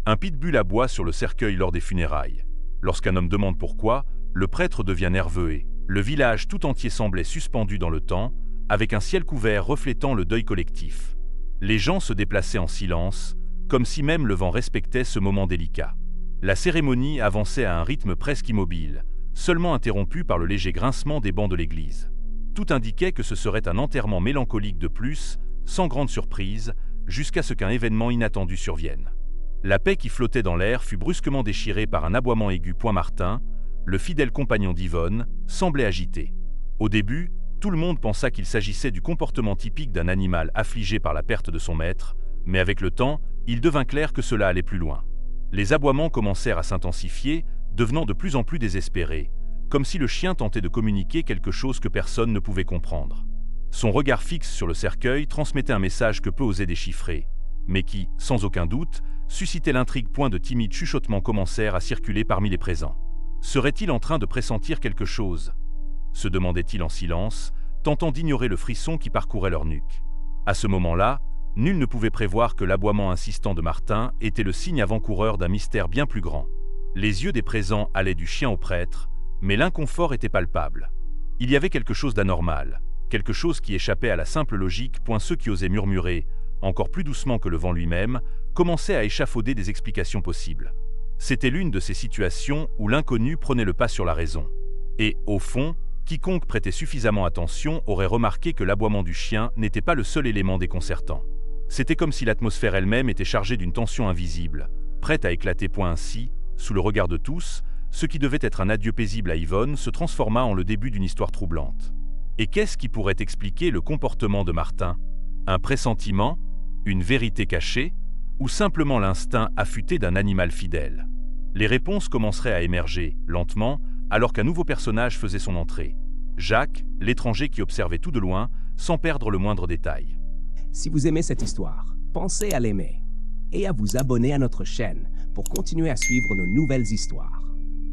Un pitbull aboie sur le cercueil lors des funérailles. Lorsqu'un homme demande pourquoi, le prêtre devient nerveux et le village tout entier semblait suspendu dans le temps, avec un ciel couvert reflétant le deuil collectif. Les gens se déplaçaient en silence, comme si même le vent respectait ce moment délicat. La cérémonie avançait à un rythme presque immobile, seulement interrompu par le léger grincement des bancs de l'église. Tout indiquait que ce serait un enterrement mélancolique de plus, sans grande surprise, jusqu'à ce qu'un événement inattendu survienne. La paix qui flottait dans l'air fut brusquement déchirée par un aboiement aigu. Martin, le fidèle compagnon d'Yvonne, semblait agité. Au début, tout le monde pensa qu'il s'agissait du comportement typique d'un animal affligé par la perte de son maître, mais avec le temps, il devint clair que cela allait plus loin. Les aboiements commencèrent à s'intensifier, devenant de plus en plus désespérés, comme si le chien tentait de communiquer quelque chose que personne ne pouvait comprendre. Son regard fixe sur le cercueil transmettait un message que peu osaient déchiffrer, mais qui, sans aucun doute, suscitait l'intrigue. De timides chuchotements commencèrent à circuler parmi les présents. Serait-il en train de pressentir quelque chose ? Se demandait-il en silence, tentant d'ignorer le frisson qui parcourait leur nuque. À ce moment-là, nul ne pouvait prévoir que l'aboiement insistant de Martin était le signe avant-coureur d'un mystère bien plus grand. Les yeux des présents allaient du chien au prêtre, mais l'inconfort était palpable. Il y avait quelque chose d'anormal, quelque chose qui échappait à la simple logique. Ceux qui osaient murmurer, encore plus doucement que le vent lui-même, commençaient à échafauder des explications possibles. C'était l'une de ces situations où l'inconnu prenait le pas sur la raison. Et, au fond, quiconque prêtait suffisamment attention aurait remarqué que l'aboiement du chien n'était pas le seul élément déconcertant. C'était comme si l'atmosphère elle-même était chargée d'une tension invisible, prête à éclater. Ainsi, sous le regard de tous, ce qui devait être un adieu paisible à Yvonne se transforma en le début d'une histoire troublante. Et qu'est-ce qui pourrait expliquer le comportement de Martin ? Un pressentiment ? Une vérité cachée ? Ou simplement l'instinct affûté d'un animal fidèle ? Les réponses commenceraient à émerger, lentement, alors qu'un nouveau personnage faisait son entrée. Jacques, l'étranger qui observait tout de loin, sans perdre le moindre détail. Si vous aimez cette histoire, pensez à l'aimer et à vous abonner à notre chaîne pour continuer à suivre nos nouvelles histoires.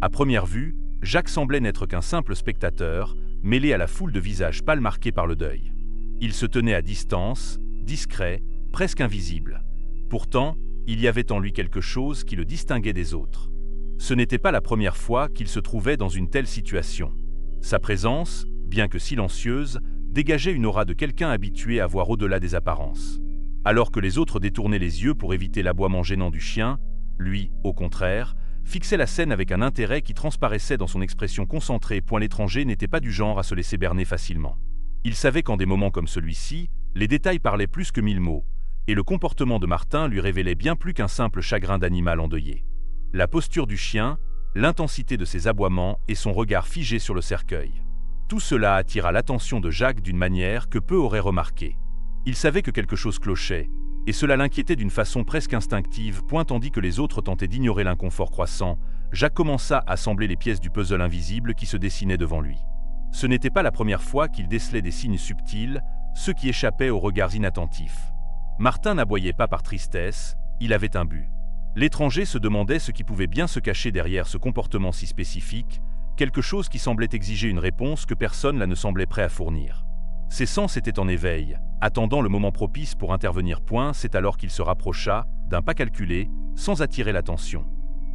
À première vue, Jacques semblait n'être qu'un simple spectateur, mêlé à la foule de visages pâles marqués par le deuil. Il se tenait à distance, discret, presque invisible. Pourtant, il y avait en lui quelque chose qui le distinguait des autres. Ce n'était pas la première fois qu'il se trouvait dans une telle situation. Sa présence, bien que silencieuse, dégageait une aura de quelqu'un habitué à voir au-delà des apparences. Alors que les autres détournaient les yeux pour éviter l'aboiement gênant du chien, lui, au contraire, fixait la scène avec un intérêt qui transparaissait dans son expression concentrée. L'étranger n'était pas du genre à se laisser berner facilement. Il savait qu'en des moments comme celui-ci, les détails parlaient plus que 1000 mots, et le comportement de Martin lui révélait bien plus qu'un simple chagrin d'animal endeuillé. La posture du chien, l'intensité de ses aboiements et son regard figé sur le cercueil. Tout cela attira l'attention de Jacques d'une manière que peu auraient remarqué. Il savait que quelque chose clochait, et cela l'inquiétait d'une façon presque instinctive. Tandis que les autres tentaient d'ignorer l'inconfort croissant, Jacques commença à assembler les pièces du puzzle invisible qui se dessinait devant lui. Ce n'était pas la première fois qu'il décelait des signes subtils, ceux qui échappaient aux regards inattentifs. Martin n'aboyait pas par tristesse, il avait un but. L'étranger se demandait ce qui pouvait bien se cacher derrière ce comportement si spécifique, quelque chose qui semblait exiger une réponse que personne là ne semblait prêt à fournir. Ses sens étaient en éveil, attendant le moment propice pour intervenir. C'est alors qu'il se rapprocha, d'un pas calculé, sans attirer l'attention.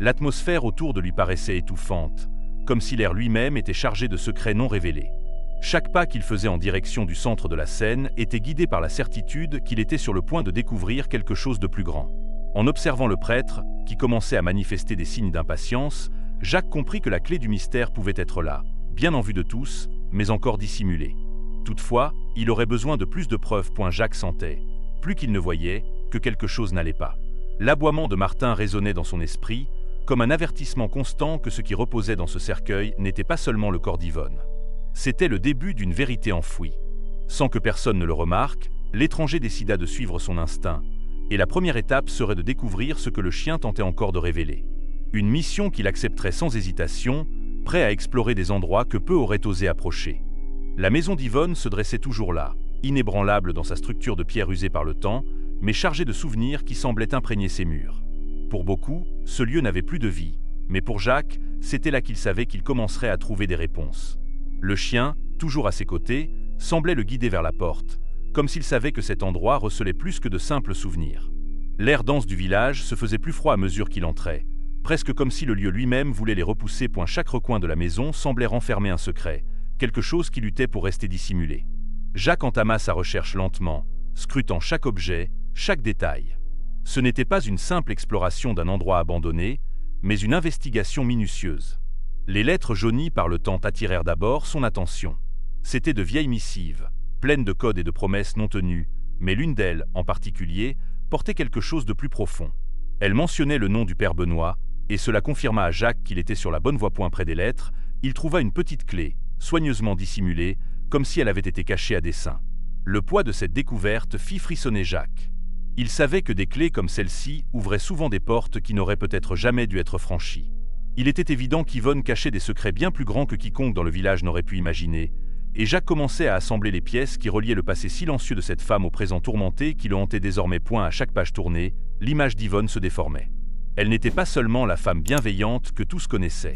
L'atmosphère autour de lui paraissait étouffante, comme si l'air lui-même était chargé de secrets non révélés. Chaque pas qu'il faisait en direction du centre de la scène était guidé par la certitude qu'il était sur le point de découvrir quelque chose de plus grand. En observant le prêtre, qui commençait à manifester des signes d'impatience, Jacques comprit que la clé du mystère pouvait être là, bien en vue de tous, mais encore dissimulée. Toutefois, il aurait besoin de plus de preuves. Jacques sentait, plus qu'il ne voyait, que quelque chose n'allait pas. L'aboiement de Martin résonnait dans son esprit, comme un avertissement constant que ce qui reposait dans ce cercueil n'était pas seulement le corps d'Yvonne. C'était le début d'une vérité enfouie. Sans que personne ne le remarque, l'étranger décida de suivre son instinct, et la première étape serait de découvrir ce que le chien tentait encore de révéler. Une mission qu'il accepterait sans hésitation, prêt à explorer des endroits que peu auraient osé approcher. La maison d'Yvonne se dressait toujours là, inébranlable dans sa structure de pierre usée par le temps, mais chargée de souvenirs qui semblaient imprégner ses murs. Pour beaucoup, ce lieu n'avait plus de vie, mais pour Jacques, c'était là qu'il savait qu'il commencerait à trouver des réponses. Le chien, toujours à ses côtés, semblait le guider vers la porte, comme s'il savait que cet endroit recelait plus que de simples souvenirs. L'air dense du village se faisait plus froid à mesure qu'il entrait, presque comme si le lieu lui-même voulait les repousser. Chaque recoin de la maison semblait renfermer un secret, quelque chose qui luttait pour rester dissimulé. Jacques entama sa recherche lentement, scrutant chaque objet, chaque détail. Ce n'était pas une simple exploration d'un endroit abandonné, mais une investigation minutieuse. Les lettres jaunies par le temps attirèrent d'abord son attention. C'étaient de vieilles missives, pleines de codes et de promesses non tenues, mais l'une d'elles, en particulier, portait quelque chose de plus profond. Elle mentionnait le nom du père Benoît, et cela confirma à Jacques qu'il était sur la bonne voie. Près des lettres, il trouva une petite clé, soigneusement dissimulée, comme si elle avait été cachée à dessein. Le poids de cette découverte fit frissonner Jacques. Il savait que des clés comme celle-ci ouvraient souvent des portes qui n'auraient peut-être jamais dû être franchies. Il était évident qu'Yvonne cachait des secrets bien plus grands que quiconque dans le village n'aurait pu imaginer, et Jacques commençait à assembler les pièces qui reliaient le passé silencieux de cette femme au présent tourmenté qui le hantait désormais. À chaque page tournée, l'image d'Yvonne se déformait. Elle n'était pas seulement la femme bienveillante que tous connaissaient.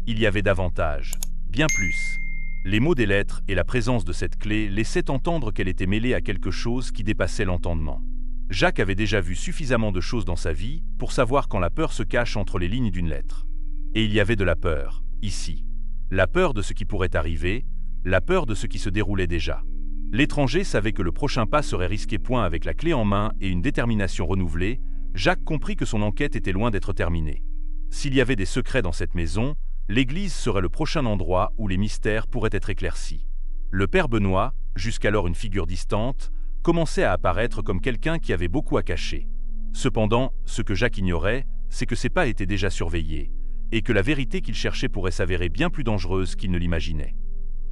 Il y avait davantage, bien plus. Les mots des lettres et la présence de cette clé laissaient entendre qu'elle était mêlée à quelque chose qui dépassait l'entendement. Jacques avait déjà vu suffisamment de choses dans sa vie pour savoir quand la peur se cache entre les lignes d'une lettre. Et il y avait de la peur, ici. La peur de ce qui pourrait arriver, la peur de ce qui se déroulait déjà. L'étranger savait que le prochain pas serait risqué. Avec la clé en main et une détermination renouvelée, Jacques comprit que son enquête était loin d'être terminée. S'il y avait des secrets dans cette maison, l'église serait le prochain endroit où les mystères pourraient être éclaircis. Le père Benoît, jusqu'alors une figure distante, commençait à apparaître comme quelqu'un qui avait beaucoup à cacher. Cependant, ce que Jacques ignorait, c'est que ses pas étaient déjà surveillés, et que la vérité qu'il cherchait pourrait s'avérer bien plus dangereuse qu'il ne l'imaginait.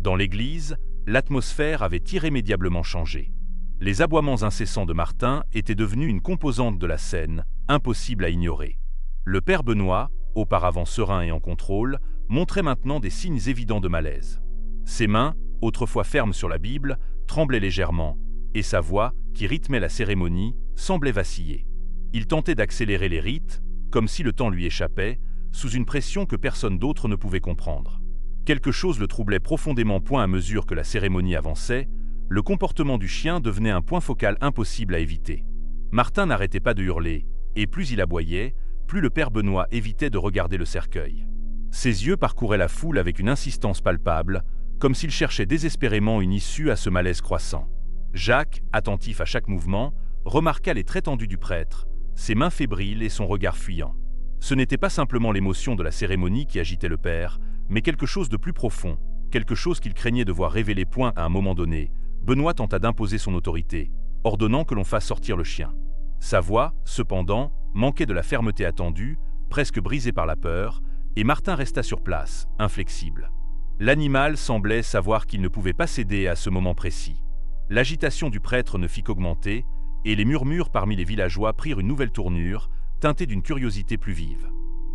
Dans l'église, l'atmosphère avait irrémédiablement changé. Les aboiements incessants de Martin étaient devenus une composante de la scène, impossible à ignorer. Le père Benoît, auparavant serein et en contrôle, montrait maintenant des signes évidents de malaise. Ses mains, autrefois fermes sur la Bible, tremblaient légèrement, et sa voix, qui rythmait la cérémonie, semblait vaciller. Il tentait d'accélérer les rites, comme si le temps lui échappait, sous une pression que personne d'autre ne pouvait comprendre. Quelque chose le troublait profondément. À mesure que la cérémonie avançait, le comportement du chien devenait un point focal impossible à éviter. Martin n'arrêtait pas de hurler, et plus il aboyait, plus le père Benoît évitait de regarder le cercueil. Ses yeux parcouraient la foule avec une insistance palpable, comme s'il cherchait désespérément une issue à ce malaise croissant. Jacques, attentif à chaque mouvement, remarqua les traits tendus du prêtre, ses mains fébriles et son regard fuyant. Ce n'était pas simplement l'émotion de la cérémonie qui agitait le père, mais quelque chose de plus profond, quelque chose qu'il craignait de voir révéler. À un moment donné, Benoît tenta d'imposer son autorité, ordonnant que l'on fasse sortir le chien. Sa voix, cependant, manquait de la fermeté attendue, presque brisée par la peur, et Martin resta sur place, inflexible. L'animal semblait savoir qu'il ne pouvait pas céder à ce moment précis. L'agitation du prêtre ne fit qu'augmenter, et les murmures parmi les villageois prirent une nouvelle tournure, teintée d'une curiosité plus vive.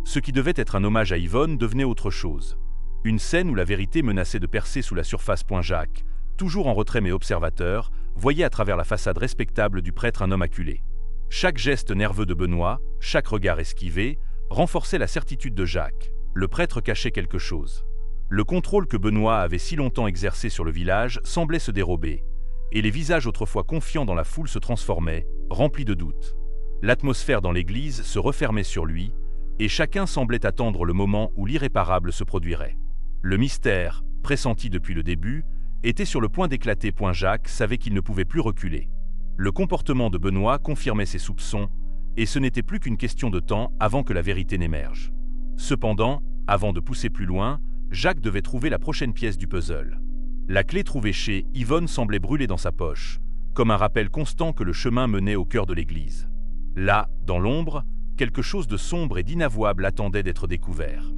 Ce qui devait être un hommage à Yvonne devenait autre chose. Une scène où la vérité menaçait de percer sous la surface. Jacques, toujours en retrait mais observateur, voyait à travers la façade respectable du prêtre un homme acculé. Chaque geste nerveux de Benoît, chaque regard esquivé, renforçait la certitude de Jacques. Le prêtre cachait quelque chose. Le contrôle que Benoît avait si longtemps exercé sur le village semblait se dérober, et les visages autrefois confiants dans la foule se transformaient, remplis de doutes. L'atmosphère dans l'église se refermait sur lui, et chacun semblait attendre le moment où l'irréparable se produirait. Le mystère, pressenti depuis le début, était sur le point d'éclater. Jacques savait qu'il ne pouvait plus reculer. Le comportement de Benoît confirmait ses soupçons, et ce n'était plus qu'une question de temps avant que la vérité n'émerge. Cependant, avant de pousser plus loin, Jacques devait trouver la prochaine pièce du puzzle. La clé trouvée chez Yvonne semblait brûler dans sa poche, comme un rappel constant que le chemin menait au cœur de l'église. Là, dans l'ombre, quelque chose de sombre et d'inavouable attendait d'être découvert.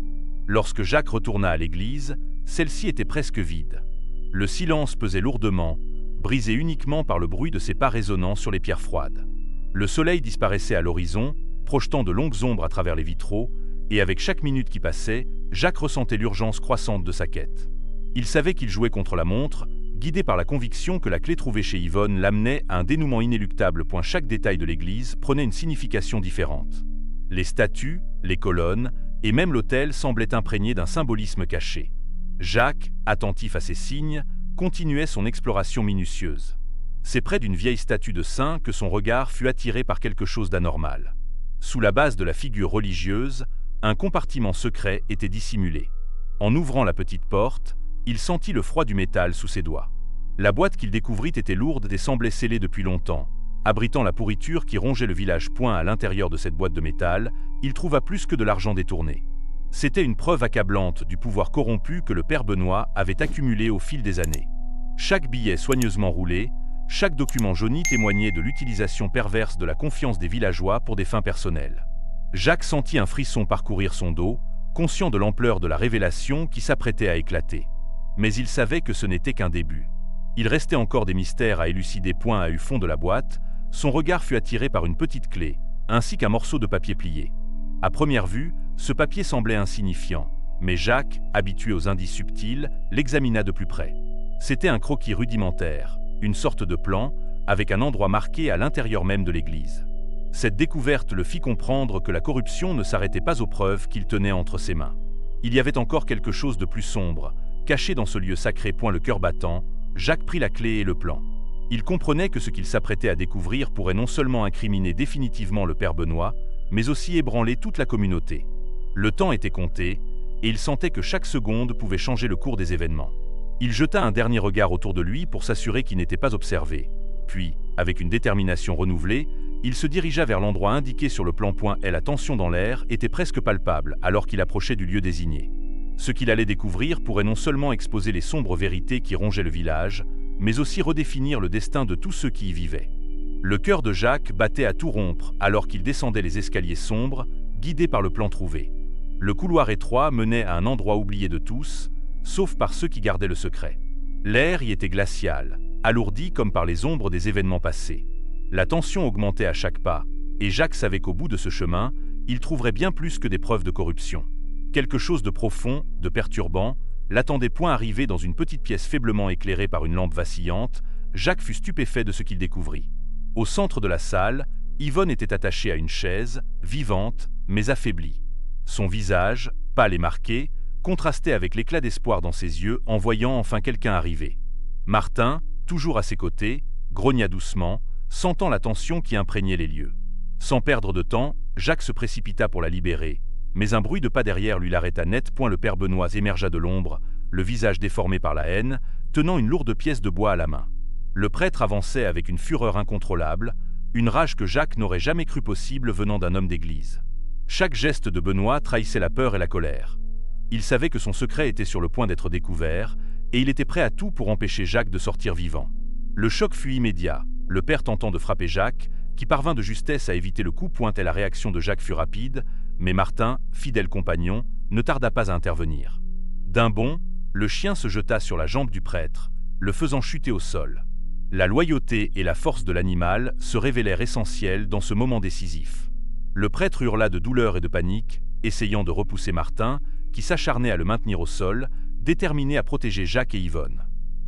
Lorsque Jacques retourna à l'église, celle-ci était presque vide. Le silence pesait lourdement, brisé uniquement par le bruit de ses pas résonnants sur les pierres froides. Le soleil disparaissait à l'horizon, projetant de longues ombres à travers les vitraux, et avec chaque minute qui passait, Jacques ressentait l'urgence croissante de sa quête. Il savait qu'il jouait contre la montre, guidé par la conviction que la clé trouvée chez Yvonne l'amenait à un dénouement inéluctable. Chaque détail de l'église prenait une signification différente. Les statues, les colonnes, et même l'autel semblaient imprégnés d'un symbolisme caché. Jacques, attentif à ces signes, continuait son exploration minutieuse. C'est près d'une vieille statue de saint que son regard fut attiré par quelque chose d'anormal. Sous la base de la figure religieuse, un compartiment secret était dissimulé. En ouvrant la petite porte, il sentit le froid du métal sous ses doigts. La boîte qu'il découvrit était lourde et semblait scellée depuis longtemps. Abritant la pourriture qui rongeait le village point à l'intérieur de cette boîte de métal, il trouva plus que de l'argent détourné. C'était une preuve accablante du pouvoir corrompu que le père Benoît avait accumulé au fil des années. Chaque billet soigneusement roulé, chaque document jauni témoignait de l'utilisation perverse de la confiance des villageois pour des fins personnelles. Jacques sentit un frisson parcourir son dos, conscient de l'ampleur de la révélation qui s'apprêtait à éclater. Mais il savait que ce n'était qu'un début. Il restait encore des mystères à élucider point à fond de la boîte. Son regard fut attiré par une petite clé, ainsi qu'un morceau de papier plié. À première vue, ce papier semblait insignifiant, mais Jacques, habitué aux indices subtils, l'examina de plus près. C'était un croquis rudimentaire, une sorte de plan, avec un endroit marqué à l'intérieur même de l'église. Cette découverte le fit comprendre que la corruption ne s'arrêtait pas aux preuves qu'il tenait entre ses mains. Il y avait encore quelque chose de plus sombre, caché dans ce lieu sacré point le cœur battant. Jacques prit la clé et le plan. Il comprenait que ce qu'il s'apprêtait à découvrir pourrait non seulement incriminer définitivement le père Benoît, mais aussi ébranler toute la communauté. Le temps était compté, et il sentait que chaque seconde pouvait changer le cours des événements. Il jeta un dernier regard autour de lui pour s'assurer qu'il n'était pas observé. Puis, avec une détermination renouvelée, il se dirigea vers l'endroit indiqué sur le plan. Et la tension dans l'air était presque palpable alors qu'il approchait du lieu désigné. Ce qu'il allait découvrir pourrait non seulement exposer les sombres vérités qui rongeaient le village, mais aussi redéfinir le destin de tous ceux qui y vivaient. Le cœur de Jacques battait à tout rompre alors qu'il descendait les escaliers sombres, guidé par le plan trouvé. Le couloir étroit menait à un endroit oublié de tous, sauf par ceux qui gardaient le secret. L'air y était glacial, alourdi comme par les ombres des événements passés. La tension augmentait à chaque pas, et Jacques savait qu'au bout de ce chemin, il trouverait bien plus que des preuves de corruption. Quelque chose de profond, de perturbant, l'attendait point arrivé dans une petite pièce faiblement éclairée par une lampe vacillante. Jacques fut stupéfait de ce qu'il découvrit. Au centre de la salle, Yvonne était attachée à une chaise, vivante, mais affaiblie. Son visage, pâle et marqué, contrastait avec l'éclat d'espoir dans ses yeux en voyant enfin quelqu'un arriver. Martin, toujours à ses côtés, grogna doucement, sentant la tension qui imprégnait les lieux. Sans perdre de temps, Jacques se précipita pour la libérer, mais un bruit de pas derrière lui l'arrêta net. Le père Benoît émergea de l'ombre, le visage déformé par la haine, tenant une lourde pièce de bois à la main. Le prêtre avançait avec une fureur incontrôlable, une rage que Jacques n'aurait jamais cru possible venant d'un homme d'église. Chaque geste de Benoît trahissait la peur et la colère. Il savait que son secret était sur le point d'être découvert, et il était prêt à tout pour empêcher Jacques de sortir vivant. Le choc fut immédiat, le père tentant de frapper Jacques, qui parvint de justesse à éviter le coup. Et la réaction de Jacques fut rapide, mais Martin, fidèle compagnon, ne tarda pas à intervenir. D'un bond, le chien se jeta sur la jambe du prêtre, le faisant chuter au sol. La loyauté et la force de l'animal se révélèrent essentielles dans ce moment décisif. Le prêtre hurla de douleur et de panique, essayant de repousser Martin, qui s'acharnait à le maintenir au sol, déterminé à protéger Jacques et Yvonne.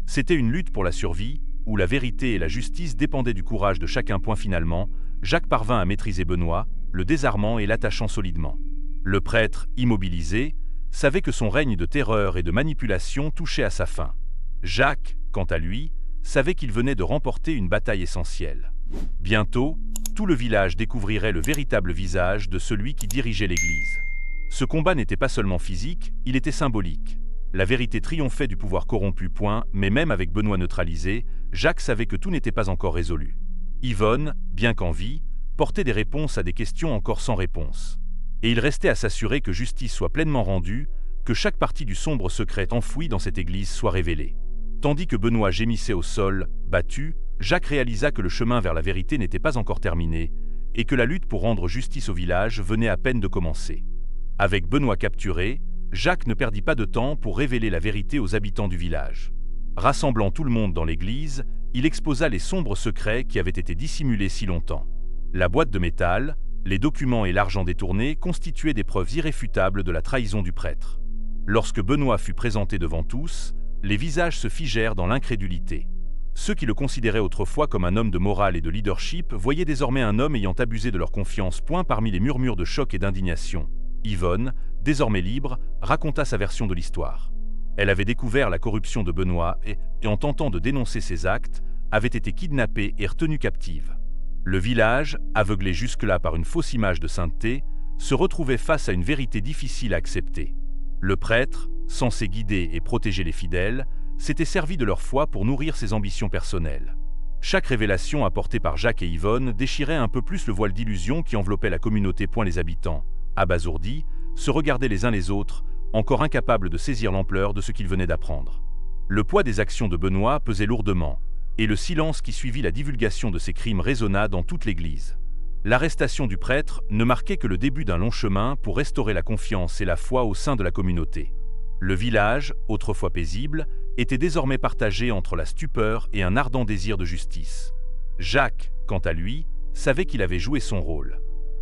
C'était une lutte pour la survie, où la vérité et la justice dépendaient du courage de chacun. Finalement, Jacques parvint à maîtriser Benoît, le désarmant et l'attachant solidement. Le prêtre, immobilisé, savait que son règne de terreur et de manipulation touchait à sa fin. Jacques, quant à lui, savait qu'il venait de remporter une bataille essentielle. Bientôt, tout le village découvrirait le véritable visage de celui qui dirigeait l'Église. Ce combat n'était pas seulement physique, il était symbolique. La vérité triomphait du pouvoir corrompu. Mais même avec Benoît neutralisé, Jacques savait que tout n'était pas encore résolu. Yvonne, bien qu'en vie, portait des réponses à des questions encore sans réponse. Et il restait à s'assurer que justice soit pleinement rendue, que chaque partie du sombre secret enfoui dans cette église soit révélée. Tandis que Benoît gémissait au sol, battu, Jacques réalisa que le chemin vers la vérité n'était pas encore terminé, et que la lutte pour rendre justice au village venait à peine de commencer. Avec Benoît capturé, Jacques ne perdit pas de temps pour révéler la vérité aux habitants du village. Rassemblant tout le monde dans l'église, il exposa les sombres secrets qui avaient été dissimulés si longtemps. La boîte de métal, les documents et l'argent détourné constituaient des preuves irréfutables de la trahison du prêtre. Lorsque Benoît fut présenté devant tous, les visages se figèrent dans l'incrédulité. Ceux qui le considéraient autrefois comme un homme de morale et de leadership voyaient désormais un homme ayant abusé de leur confiance. Parmi les murmures de choc et d'indignation, Yvonne, désormais libre, raconta sa version de l'histoire. Elle avait découvert la corruption de Benoît et en tentant de dénoncer ses actes, avait été kidnappée et retenue captive. Le village, aveuglé jusque-là par une fausse image de sainteté, se retrouvait face à une vérité difficile à accepter. Le prêtre, censé guider et protéger les fidèles, s'était servi de leur foi pour nourrir ses ambitions personnelles. Chaque révélation apportée par Jacques et Yvonne déchirait un peu plus le voile d'illusion qui enveloppait la communauté. Les habitants, abasourdis, se regardaient les uns les autres, encore incapables de saisir l'ampleur de ce qu'ils venaient d'apprendre. Le poids des actions de Benoît pesait lourdement, et le silence qui suivit la divulgation de ces crimes résonna dans toute l'Église. L'arrestation du prêtre ne marquait que le début d'un long chemin pour restaurer la confiance et la foi au sein de la communauté. Le village, autrefois paisible, était désormais partagé entre la stupeur et un ardent désir de justice. Jacques, quant à lui, savait qu'il avait joué son rôle.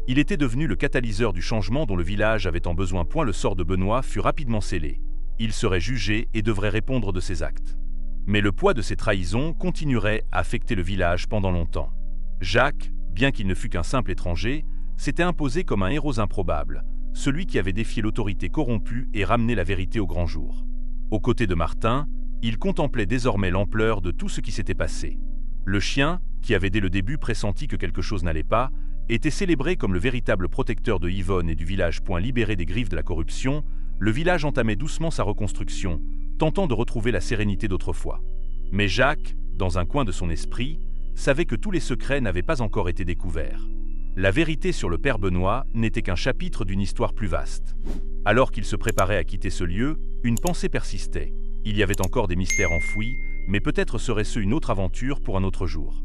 Il était devenu le catalyseur du changement dont le village avait tant besoin. Le sort de Benoît fut rapidement scellé. Il serait jugé et devrait répondre de ses actes. Mais le poids de ces trahisons continuerait à affecter le village pendant longtemps. Jacques, bien qu'il ne fût qu'un simple étranger, s'était imposé comme un héros improbable, celui qui avait défié l'autorité corrompue et ramené la vérité au grand jour. Aux côtés de Martin, il contemplait désormais l'ampleur de tout ce qui s'était passé. Le chien, qui avait dès le début pressenti que quelque chose n'allait pas, était célébré comme le véritable protecteur de Yvonne et du village. Libéré des griffes de la corruption, le village entamait doucement sa reconstruction, tentant de retrouver la sérénité d'autrefois. Mais Jacques, dans un coin de son esprit, savait que tous les secrets n'avaient pas encore été découverts. La vérité sur le père Benoît n'était qu'un chapitre d'une histoire plus vaste. Alors qu'il se préparait à quitter ce lieu, une pensée persistait. Il y avait encore des mystères enfouis, mais peut-être serait-ce une autre aventure pour un autre jour.